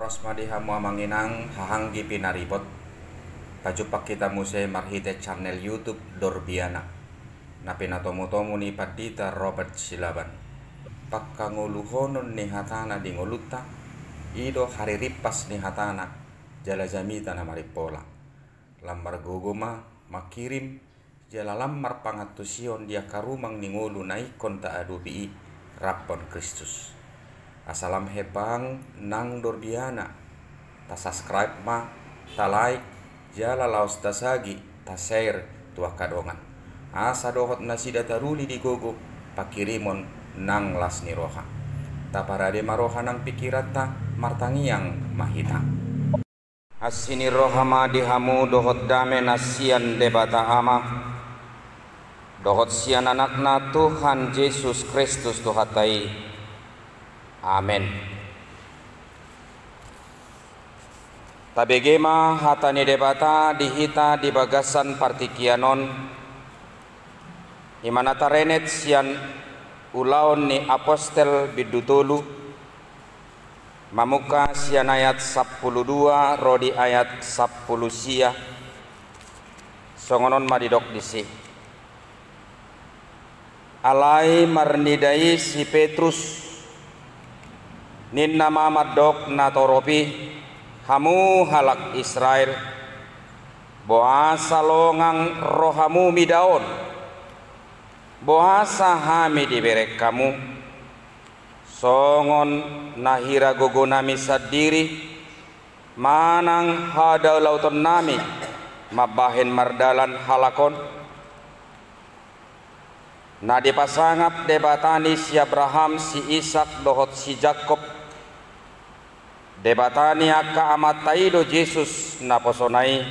Rosmadi hamu amanginang hahanggi pinaribot pajupak kita muse marhite channel YouTube Dorbiana na pinatomo-tomo ni Padita Robert Silaban pakkanguluhonon ni hatana di ngoluta ido hari ripas ni hatana jala jamita na maripola lambar gogoma makirim jala lamar pangatusion dia karumang ni ngolu naikon ta adubi rapon Kristus. Asalam hebang nang Dorbiana ta subscribe ma ta like jala laos ta sagi ta share tua kadongan asa dohot nasida taruli di gogo pakirimon nang las ni roha ta parade maroha nang pikirat ta martangiang mahita asini roha ma dihamu dohot dame nasian debata ama dohot sian anakna Tuhan Yesus Kristus tuhatai. Amen. Tabegema hatani debata dihita di bagasan partikianon imana tarenet sian ulaon ni apostel bidutulu mamuka sian ayat 12 rodi ayat 10 sia songonon madidok disi alai marnidai si Petrus ninna mamadok na toropi hamu halak Israel boasa longang rohamu midaon boasa hami diberek kamu songon nahira gogonami sadiri manang hada lauton nami mabahen mardalan halakon na dipasangap debatani si Abraham si Ishak dohot si Jakob debatani akka amataido Jesus na posonai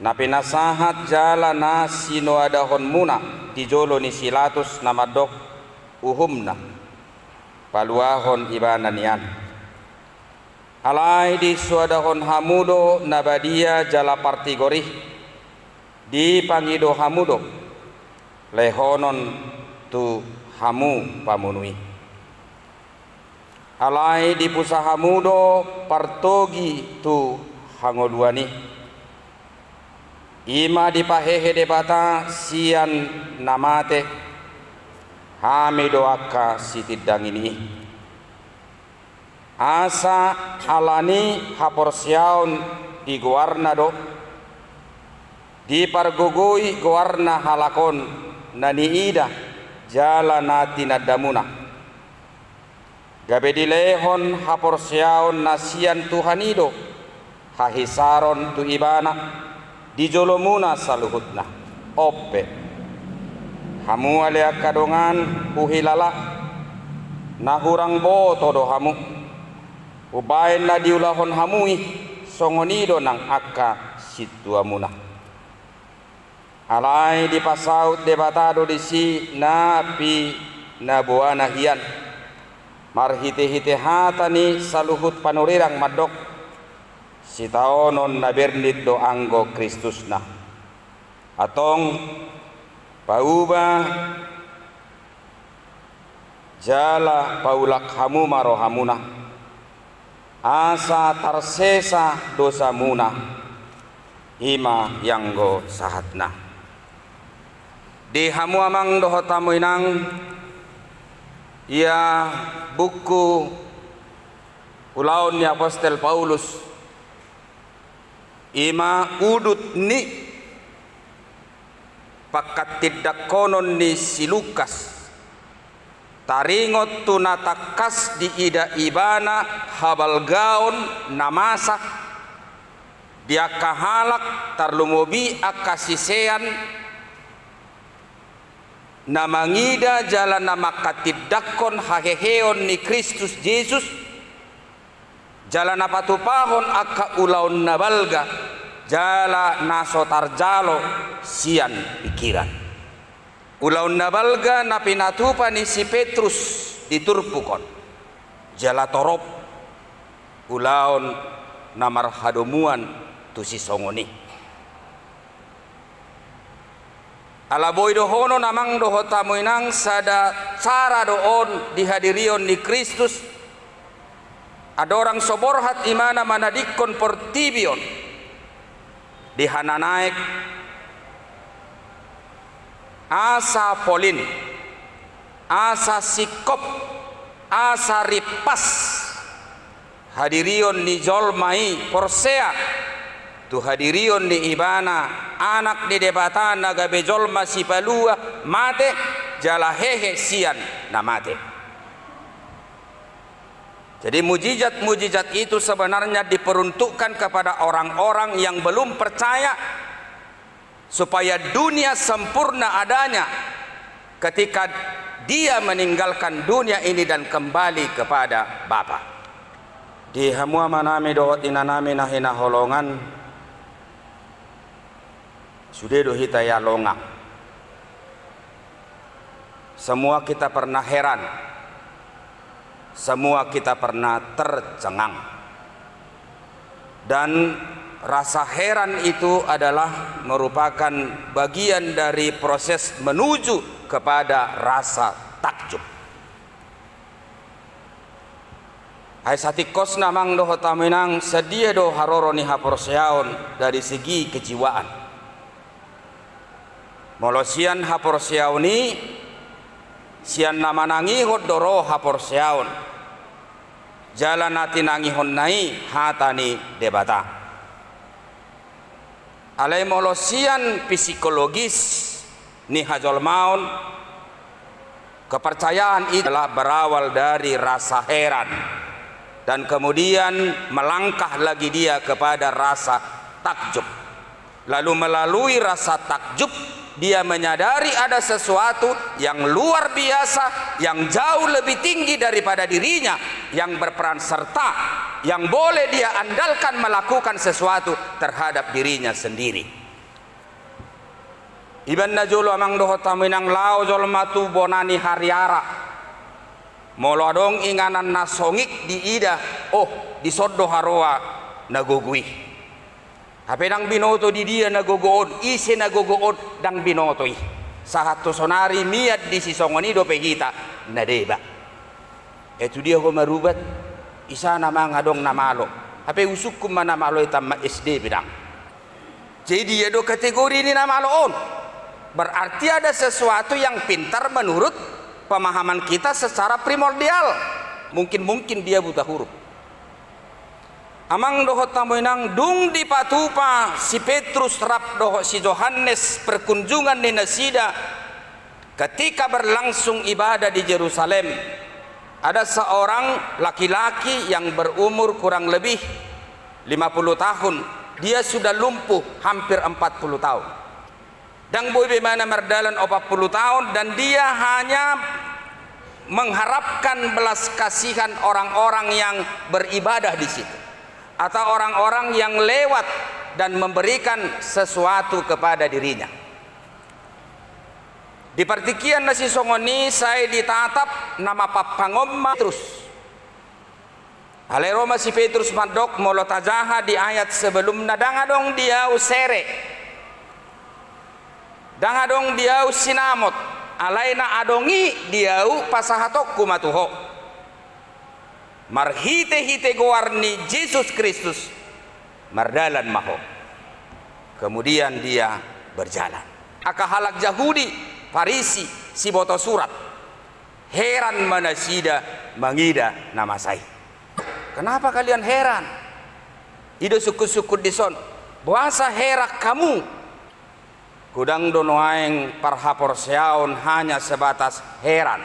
na pinasahat jala na sino adahon muna tijolo ni Silatus na madok uhumna paluahon ibanan yan alai di suadahon hamudo na badia jala partigori di pangido hamudo lehonon tu hamu pamunui alai di pusahamudo partogi tu hangoluani ima di pahehe debata sian namate hamido akka sitidang ini asa alani haporsiaon di guarnado di pargogoi guarna halakon nani ida jala nati nadamuna gabe dilehon haporsiaon nasian Tuhanido hahisaron tu ibana di jolomuna saluhutna oppe hamu ale kadongan uhilala nahurang boto do hamu ubain na diulahon hamui songonido nang akka situamuna alai di pasaut debatado di si napi nabuana hian marhite-hite hatani saluhut panurirang madok sitaonon na bernit do anggo Kristusna atong pauba jala paulak hamu marohamuna asa tarsesa dosa muna ima yanggo sahatna di hamu amang dohotamu inang ia buku ulaon ni apostel Paulus ima udut ni pakat tidak konon ni si Lukas taringot tunatakas di ida ibana habal gaon namasa dia kahalak tarlumobi akasisean namangida jalan nama katidakon haheheon ni Kristus Yesus jalan apatupahon akka ulaon nabalga jala nasotarjalo sian pikiran ulaon nabalga na pinatupa ni si Petrus diturpukon jala torop ulaon namarhadomuan tu si songoni alaboy dohono namang dohotamu inang sada cara doon dihadirion ni Kristus Ada orang soborhat imana manadikon portibion di hananaik asa polin, asa sikop, asa ripas hadirion ni jolmai porsea tu hadirion ni ibana anak di debatan naga bejolma si palua mate jala hehe sian na mate. Jadi mujizat-mujizat itu sebenarnya diperuntukkan kepada orang-orang yang belum percaya supaya dunia sempurna adanya ketika dia meninggalkan dunia ini dan kembali kepada Bapa. Di hamua manami dohot inanami nahina holongan sudah dohita ya longak. Semua kita pernah heran, semua kita pernah tercengang, dan rasa heran itu adalah merupakan bagian dari proses menuju kepada rasa takjub. Ai satikos namang doh taminang sedia do haroro ni haporseaon dari segi kejiwaan. Molosian haporseaon ni sian nama nangihot doro haporseaon. Jalan nati nangihon nai hatani debata. Alai molosian psikologis ni hajol maun, kepercayaan itu adalah berawal dari rasa heran dan kemudian melangkah lagi dia kepada rasa takjub. Lalu melalui rasa takjub dia menyadari ada sesuatu yang luar biasa, yang jauh lebih tinggi daripada dirinya, yang berperan serta, yang boleh dia andalkan melakukan sesuatu terhadap dirinya sendiri. Iban najulu amang doho taminang lao jol matu bonani hariara molodong inganan nasongik di ida di soddo haroa nagogui hape nang binoto di dia nagogoon isi nagogoon dang binotoi sahato sonari miat di sisongoni do pehita nadeba itu dia ko marubat isa namang adong namalo hape usuk kum manamalo itam SD bidang. Jadi do kategori ini namalo on. Berarti ada sesuatu yang pintar menurut pemahaman kita secara primordial. Mungkin dia buta huruf. Amang doho tamoinang dung di patupa si Petrus rap doho si Yohanes perkunjungan di Nasida ketika berlangsung ibadah di Yerusalem. Ada seorang laki-laki yang berumur kurang lebih 50 tahun. Dia sudah lumpuh hampir 40 tahun. Dan boy bagaimana merdalan 40 tahun dan dia hanya mengharapkan belas kasihan orang-orang yang beribadah di situ atau orang-orang yang lewat dan memberikan sesuatu kepada dirinya. Di pertikian nasi songoni saya ditatap nama papangomma terus. Aleroma si Petrus madok molotajaha di ayat sebelum nadangadong dia usere. Dangadong diau sinamot alaina adongi diau pasahatok kumatuho marhite-hite gowarni Yesus Kristus mardalan maho. Kemudian dia berjalan. Akahalak Yahudi Farisi si boto surat heran manasida mangida nama saya. Kenapa kalian heran? Ido suku-suku dison bahasa herak kamu. Kudang donoaeng parhaporseaon hanya sebatas heran.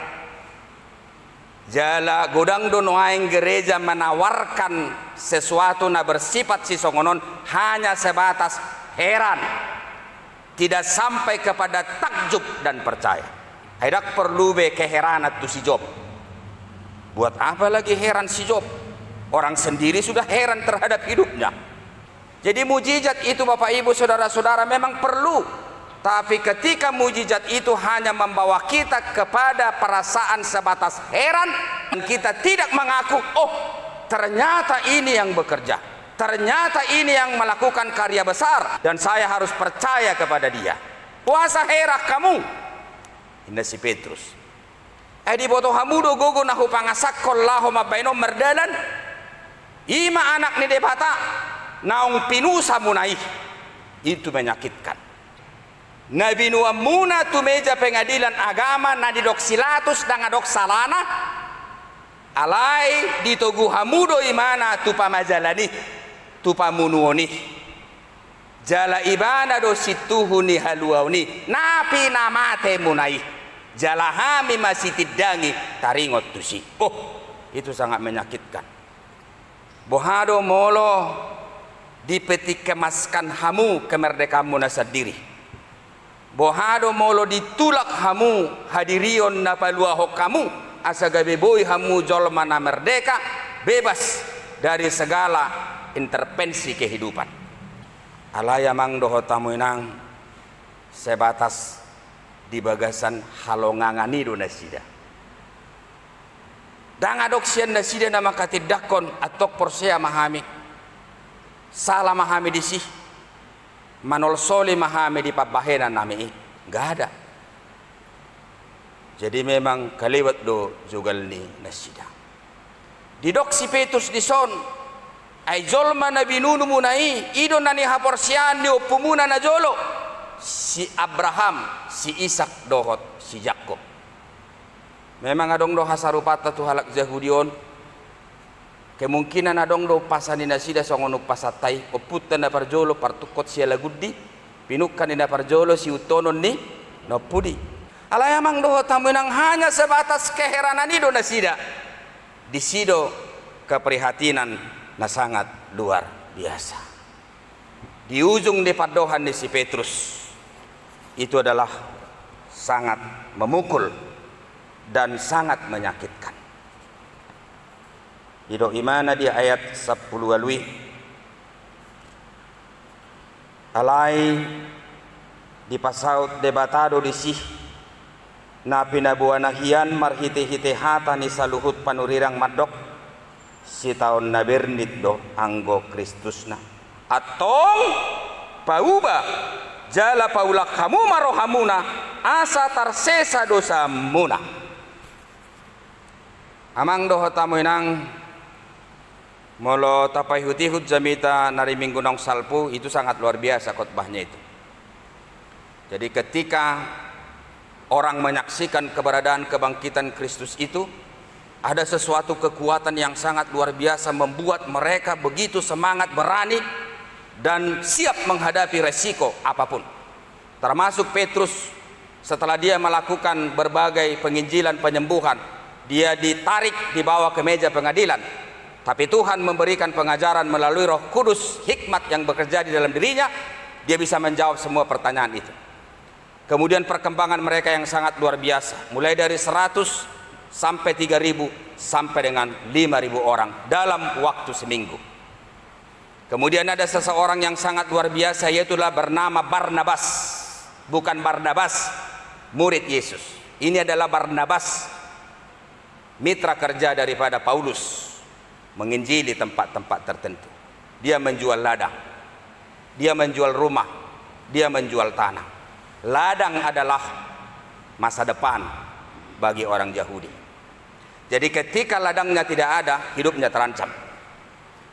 Jala gudang donoaeng gereja menawarkan sesuatu na bersifat sisongonon hanya sebatas heran. Tidak sampai kepada takjub dan percaya. Aidak perlu be keheranat tu si Job. Buat apa lagi heran si Job? Orang sendiri sudah heran terhadap hidupnya. Jadi mujizat itu Bapak Ibu Saudara-saudara memang perlu. Tapi ketika mujizat itu hanya membawa kita kepada perasaan sebatas heran dan kita tidak mengaku, ternyata ini yang bekerja, ternyata ini yang melakukan karya besar dan saya harus percaya kepada dia. Puasa herak kamu. Ini si Petrus. Di boto hamudo gogo nahu pangasakol laho mabaino merdalan Ima anak ni debata naung pinusa munai. Itu menyakitkan. Nabi Nuh muna tu meja pengadilan agama na didok silatus dan adok salana alai ditogu hamudo imana tu pamajalani tu pamunuoni jala ibana do situhuni haluauni napi namate munai jala hami masih tidangi taringot tusi. Oh, itu sangat menyakitkan. Bohado molo dipetik kemaskan hamu kemerdekaanmu nasa diri. Bohado molo ditulak hamu hadirion napalua hok kamu asa gabe boy hamu jolma na merdeka bebas dari segala intervensi kehidupan. Alaya mang doho tamu inang sebatas di bagasan halongangani do nasida. Dang adoksian nasida nama katidakon atok porsea mahami. Salah mahami disih. Manol soli mahami di pabahenan nami. Gak ada. Jadi memang kaliwat do jugalni nasida. Didok si Petrus di son. Ay jolma Nabi Nuh munai ido nani haporsian di opumuna na jolo si Abraham, si Ishak dohot, si Yakob. Memang adong do hasarupata tu halak Yahudion. Kemungkinan adong do pasani nasida songonuk pasatai oputan na parjolo partukot si alagudi pinukan na parjolo si utonon ni no pudi. Alayamang dohot tamu nang hanya sebatas keheranan ido nasida. Di sido keprihatinan na sangat luar biasa. Di ujung di padohan di si Petrus itu adalah sangat memukul dan sangat menyakitkan. Ido imana di ayat 10 alwi alai di pasaut debatado di sih na pinabuanahian marhite-hite hata ni saluhut panurirang madok si tahun nabernit do anggo Kristusna atong pauba jala paulak kamu marohamuna asa tarsesa dosa muna. Amang do tamu inang molo tapai hutihut jamita nari minggu nong salpu itu sangat luar biasa khotbahnya itu. Jadi ketika orang menyaksikan keberadaan kebangkitan Kristus itu, ada sesuatu kekuatan yang sangat luar biasa membuat mereka begitu semangat, berani dan siap menghadapi resiko apapun. Termasuk Petrus setelah dia melakukan berbagai penginjilan penyembuhan, dia ditarik dibawa ke meja pengadilan. Tapi Tuhan memberikan pengajaran melalui Roh Kudus, hikmat yang bekerja di dalam dirinya, dia bisa menjawab semua pertanyaan itu. Kemudian perkembangan mereka yang sangat luar biasa, mulai dari 100 sampai 3.000 sampai dengan 5.000 orang dalam waktu seminggu. Kemudian ada seseorang yang sangat luar biasa, yaitulah bernama Barnabas. Bukan Barnabas murid Yesus. Ini adalah Barnabas, mitra kerja daripada Paulus, menginjili tempat-tempat tertentu. Dia menjual ladang, dia menjual rumah, dia menjual tanah. Ladang adalah masa depan bagi orang Yahudi. Jadi ketika ladangnya tidak ada, hidupnya terancam.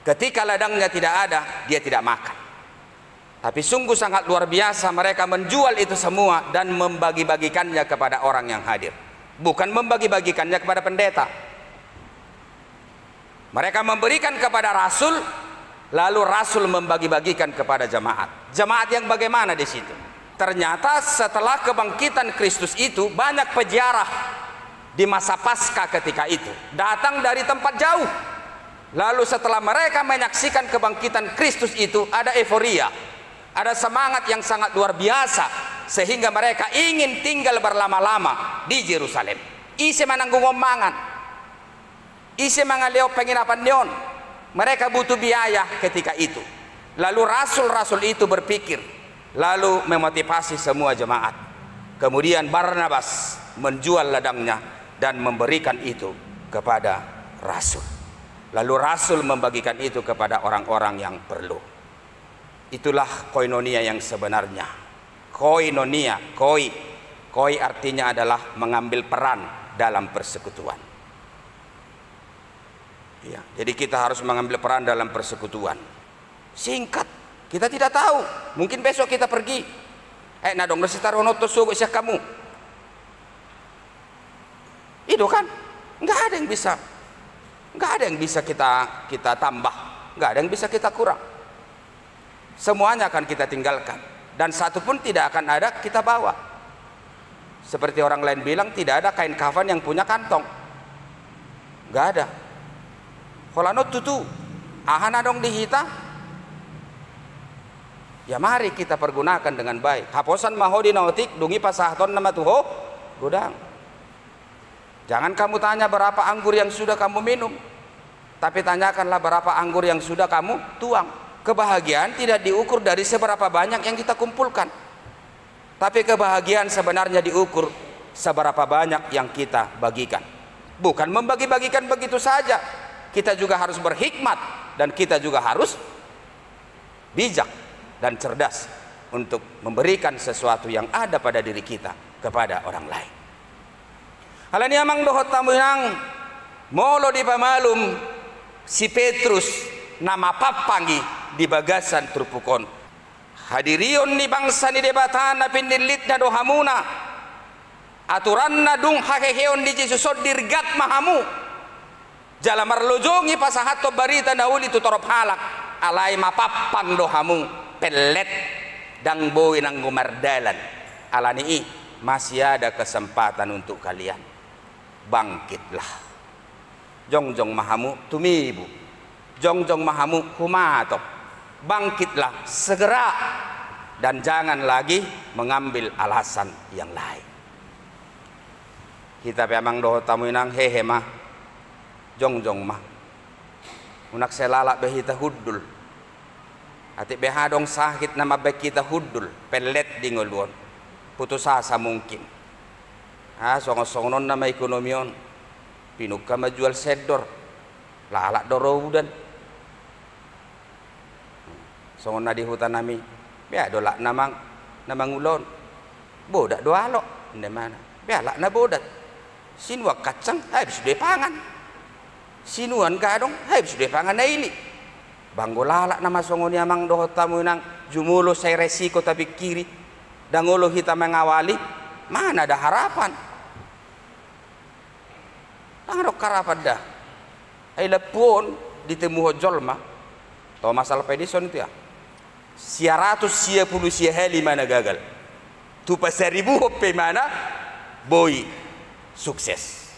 Ketika ladangnya tidak ada, dia tidak makan. Tapi sungguh sangat luar biasa mereka menjual itu semua dan membagi-bagikannya kepada orang yang hadir. Bukan membagi-bagikannya kepada pendeta. Mereka memberikan kepada rasul, lalu rasul membagi-bagikan kepada jemaat. Jemaat yang bagaimana di situ? Ternyata setelah kebangkitan Kristus itu banyak peziarah di masa Paskah ketika itu datang dari tempat jauh. Lalu setelah mereka menyaksikan kebangkitan Kristus itu, ada euforia, ada semangat yang sangat luar biasa sehingga mereka ingin tinggal berlama-lama di Yerusalem. Isi mananggung omangan, isi mangaleo penginapan neon. Mereka butuh biaya ketika itu. Lalu rasul-rasul itu berpikir, lalu memotivasi semua jemaat. Kemudian Barnabas menjual ladangnya dan memberikan itu kepada rasul. Lalu rasul membagikan itu kepada orang-orang yang perlu. Itulah koinonia yang sebenarnya. Koinonia, koi artinya adalah mengambil peran dalam persekutuan. Ya, jadi kita harus mengambil peran dalam persekutuan. Singkat, kita tidak tahu. Mungkin besok kita pergi. Nah dong, nasi taruh noto suku siak kamu. Itu kan, nggak ada yang bisa kita tambah, nggak ada yang bisa kita kurang. Semuanya akan kita tinggalkan, dan satu pun tidak akan ada kita bawa. Seperti orang lain bilang, tidak ada kain kafan yang punya kantong. Nggak ada. Kalau tutu, ahana dong dihita, ya mari kita pergunakan dengan baik. Haposan mahodi nautik, dungi pasahton nama tuho, gudang. Jangan kamu tanya berapa anggur yang sudah kamu minum, tapi tanyakanlah berapa anggur yang sudah kamu tuang. Kebahagiaan tidak diukur dari seberapa banyak yang kita kumpulkan, tapi kebahagiaan sebenarnya diukur seberapa banyak yang kita bagikan. Bukan membagi-bagikan begitu saja. Kita juga harus berhikmat, dan kita juga harus bijak dan cerdas untuk memberikan sesuatu yang ada pada diri kita kepada orang lain. Halani amang dohot tamu yang molo di pamalum si Petrus nama papangi di bagasan trupukon. Hadirion ni bangsa ni debatan na pindilit na dohamuna. Aturan na dung hakeheon di Jesusod dirgat mahamu. Jala marlojongi pasahato barita na uli tutorop halak. Alay mapapang dohamu pelet dang boy ng gumardalan. Alani masih ada kesempatan untuk kalian. Bangkitlah. Jongjong mahamu tumibu. Jongjong mahamu humatok. Bangkitlah segera, dan jangan lagi mengambil alasan yang lain. Kita memang doh tamu inang hehe mah, jongjong mah, unak selala behita huddul, ati behadong sakit nama baik kita huddul, pelet di ngoluan, putus asa mungkin. Songon-songonon nama ekonomion, pinuka majual sedor, lalak doroudan. Songon na di hutan nami, biar dolak namang ulon, bodak doalok, di mana? Biarlah na bodat, sinuak kacang, habis sudah pangan, sinuan kadong, habis sudah pangan na ili. Banggolalak nama songon yamang dohot tamu nang jumulo saya resiko tapi kiri, dangolo kita mengawali, mana ada harapan? Nangarok harapan dah. Ay lepon ditemu hojol mah, tau masalah pedison itu ya. Sia ratus sia puluh sia heli mana gagal, tu pasaribu hope mana boy sukses.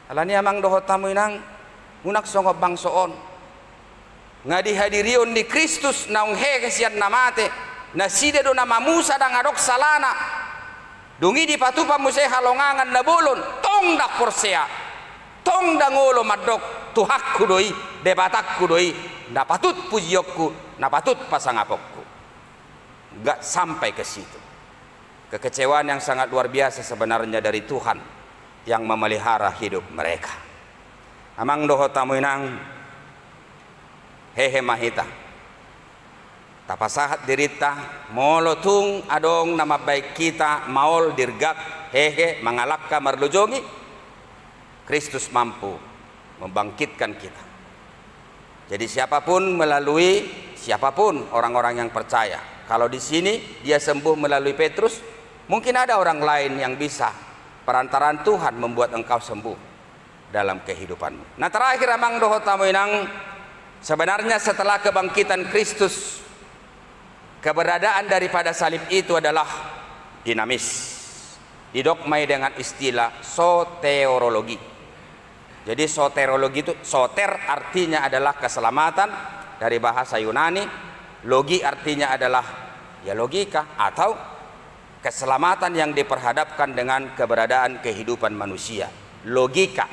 Alani amang dohot tamu inang unak songop bangsoon ngadi hadirion di Kristus naung he kesian namate naside do nama Musa dang adok salana dungi di patupa musai halongangan na bulun tong dak porsea tong dangolo madok tuhakku doi debatakku doi napatut pujiyokku napatut pasangapokku. Gak sampai ke situ. Kekecewaan yang sangat luar biasa sebenarnya dari Tuhan yang memelihara hidup mereka. Amang doho tamu inang hehe mahita tapasahat dirita molotung adong nama baik kita maol dirgak hehe mangalakka marlujongi. Kristus mampu membangkitkan kita. Jadi siapapun melalui siapapun orang-orang yang percaya. Kalau di sini dia sembuh melalui Petrus, mungkin ada orang lain yang bisa perantaraan Tuhan membuat engkau sembuh dalam kehidupanmu. Nah terakhir amang doho tamu inang, sebenarnya setelah kebangkitan Kristus, keberadaan daripada salib itu adalah dinamis. Didogmai dengan istilah soteriologi. Jadi soteriologi itu, soter artinya adalah keselamatan dari bahasa Yunani, logi artinya adalah ya logika atau keselamatan yang diperhadapkan dengan keberadaan kehidupan manusia, logika.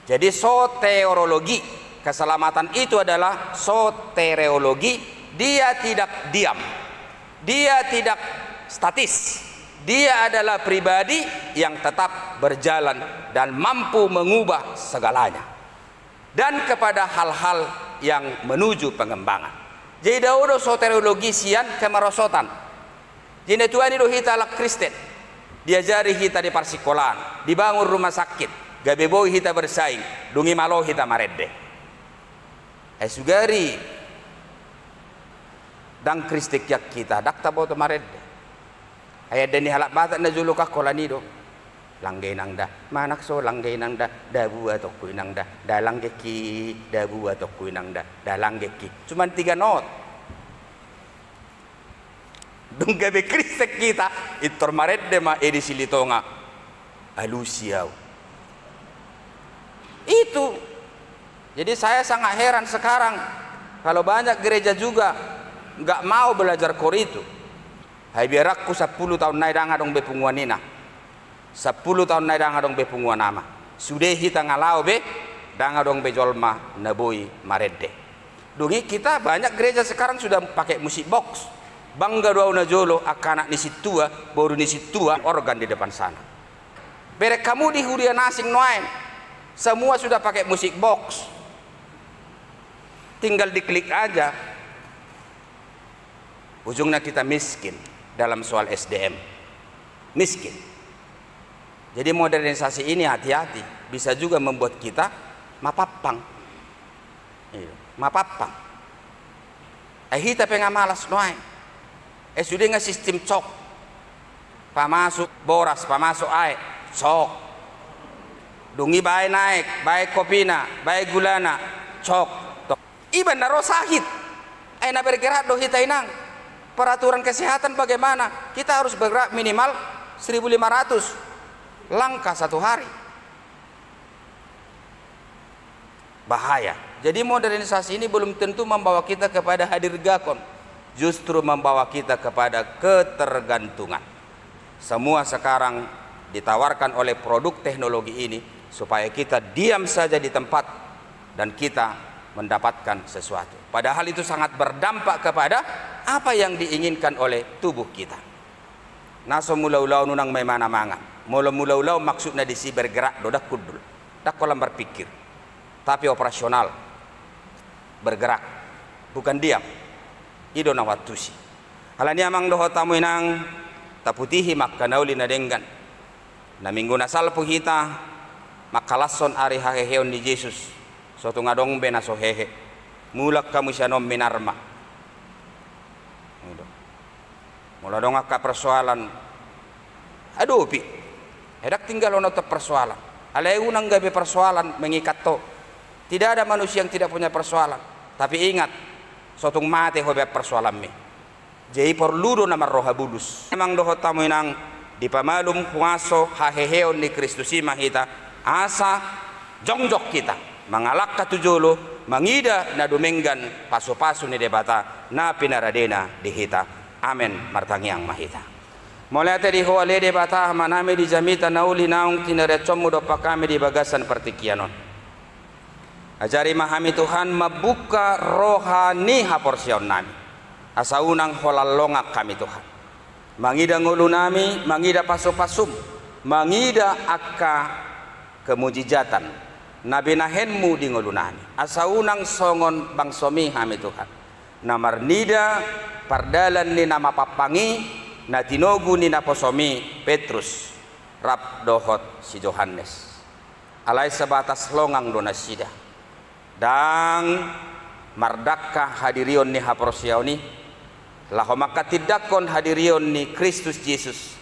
Jadi soteriologi, keselamatan itu adalah soteriologi, dia tidak diam, dia tidak statis. Dia adalah pribadi yang tetap berjalan dan mampu mengubah segalanya dan kepada hal-hal yang menuju pengembangan. Jadi daudo soteriologi sian kemarosotan. Jadi tuan itu hita lak Kristen. Diajari kita di persikolan, dibangun rumah sakit, gabe boy hita bersaing dungi malo hita maredde sugari dang kristik yak kita dak tabo to maredde ayat deni halak batat na julukah kolanido langgay nang da manakso langgay nang da dabu atau kuy nang da langgeki dabu atau kuy nang da langgeki cuman 3 not dung gabe kristek kita itor maredde ma edisi litonga alusiau itu. Jadi saya sangat heran sekarang kalau banyak gereja juga nggak mau belajar kor itu. Hai biarakku 10 tahun naik dang adong bepunguan nina 10 tahun naik dang adong bepunguan nama sudah kita ngalau be dang adong bejolma naboi maredde dungi. Kita banyak gereja sekarang sudah pakai musik box bangga doa najolo akanak ni situa baru ni situa organ di depan sana. Bere kamu di hurian asing noain semua sudah pakai musik box, tinggal diklik aja. Ujungnya kita miskin dalam soal SDM, miskin. Jadi modernisasi ini hati-hati bisa juga membuat kita mapapang, mapapang. Hita pengamalas noain. Sudah nggak sistem cok, pamasuk boras, pamasuk air, cok, dungi baik naik, baik kopina, baik gulana, cok, tok. Iban naro sakit, na bergerak do hita inang. Peraturan kesehatan bagaimana? Kita harus bergerak minimal 1.500 langkah satu hari. Bahaya. Jadi modernisasi ini belum tentu membawa kita kepada hadir gakon. Justru membawa kita kepada ketergantungan. Semua sekarang ditawarkan oleh produk teknologi ini supaya kita diam saja di tempat dan kita mendapatkan sesuatu. Padahal itu sangat berdampak kepada apa yang diinginkan oleh tubuh kita. Naso mulau-ulau nunang may mana-mangan. Mulau-ulau maksudnya disi bergerak dodak kudul. Dak kolam berpikir. Tapi operasional. Bergerak. Bukan diam. Ido na watusi. Alani amang doho tamu inang taputihi makkanauli na denggan. Na minggu na salpo hita makalason ari haheheon ni Jesus. Soto ngadong be na sohehe. Mulak kamu siya nom minarma. Mula dong ka persoalan. Aduh pi. Hedak tinggal ono te persoalan. Alai unang gabe persoalan mengikat to. Tidak ada manusia yang tidak punya persoalan. Tapi ingat sotong mate hobe persoalan me. Jadi perlu nama roha budus. Memang doho tamu inang di pamalum kuaso haheheon ni Kristusi mahita asa jongjok kita mangalak katujolo mangida na dumenggan paso-paso ni debata na pinaradena dihita. Amen martangiang mahita. Mulai tadi ho ale debata maname di jamita nauli naung tinarecomu do pakame di bagasan pertikianon. Ajari mahami Tuhan membuka rohani haporsion nami. Asa unang holalongak kami Tuhan. Mangida ngulu nami, mangida pasum-pasum, mangida akka kemujijatan. Nabi nahenmu di ngulu nami. Asa unang songon bangsomi kami Tuhan. Namar nida pardalan ni nama papangi, na tinogu ni naposomi Petrus, rap dohot si Johannes. Alai sebatas longang donasida. Dan mardakka hadirion ni haporsiaoni laho maka tidakon hadirion ni Kristus Yesus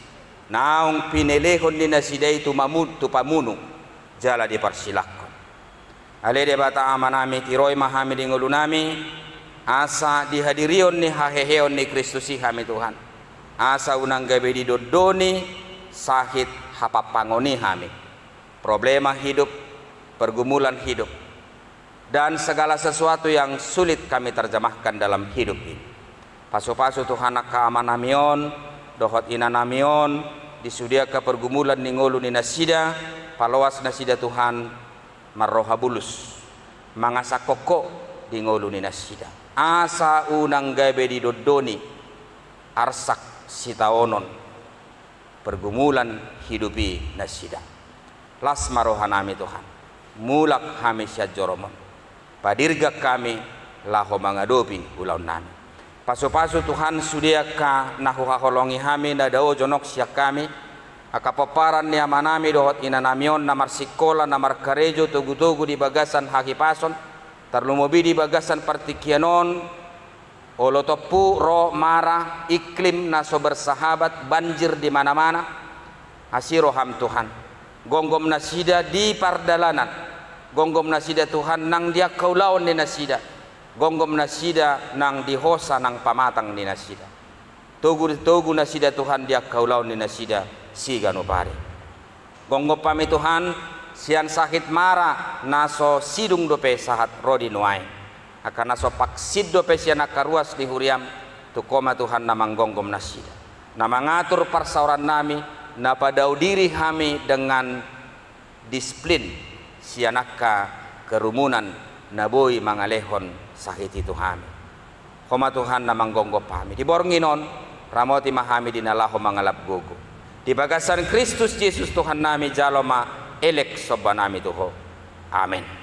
naung pinelehon ni nasidai tu pamunu jala dipersilakon ale de bata amanami tiroi mahami di ngulunami asa dihadirion ni haheheon ni Kristus kami Tuhan asa unang gabe di dodoni sahit hapapangoni kami problema hidup pergumulan hidup dan segala sesuatu yang sulit kami terjemahkan dalam hidup ini. Paso-paso Tuhan kaamanamion, dohot inanamion, disudia ke pergumulan ningolu ni nasida, palawas nasida Tuhan marroha bulus, mangasa koko di ngolu ni nasida. Asa unang gabe di dodoni, arsak sitaonon, pergumulan hidupi nasida. Las marohanami Tuhan, mulak hami syajoromon. Padirga kami laho mangadopi ulau nami. Paso-paso Tuhan sudia ka nahu haholongi hami na dao jonok siya kami akapaparan ni amanami dohot inanamion namar sikola namar karejo tugu-tugu di bagasan hakipason tarlumobi di bagasan partikianon olotopu ro marah iklim naso bersahabat banjir di mana-mana hasiro ham Tuhan gonggom nasida di pardalanan gonggom nasida Tuhan nang dia kaulaon di nasida gonggom nasida nang dihosa nang pamatang di nasida togu nasida Tuhan dia kaulaon di nasida sigano pare gonggom pami Tuhan sian sakit mara naso sidung dope sahat rodi nuai akan naso paksid dope sian akaruas di huriam tu koma Tuhan namang gonggom nasida nama ngatur parsauran nami napadau diri kami dengan disiplin sianaka kerumunan naboi mangalehon sakit itu kami koma Tuhan namang gonggom pami di bornginon ramoti mahami dinalaho mangalap gogo di bagasan Kristus Yesus Tuhan nami jaloma elek sobanami tuho amin.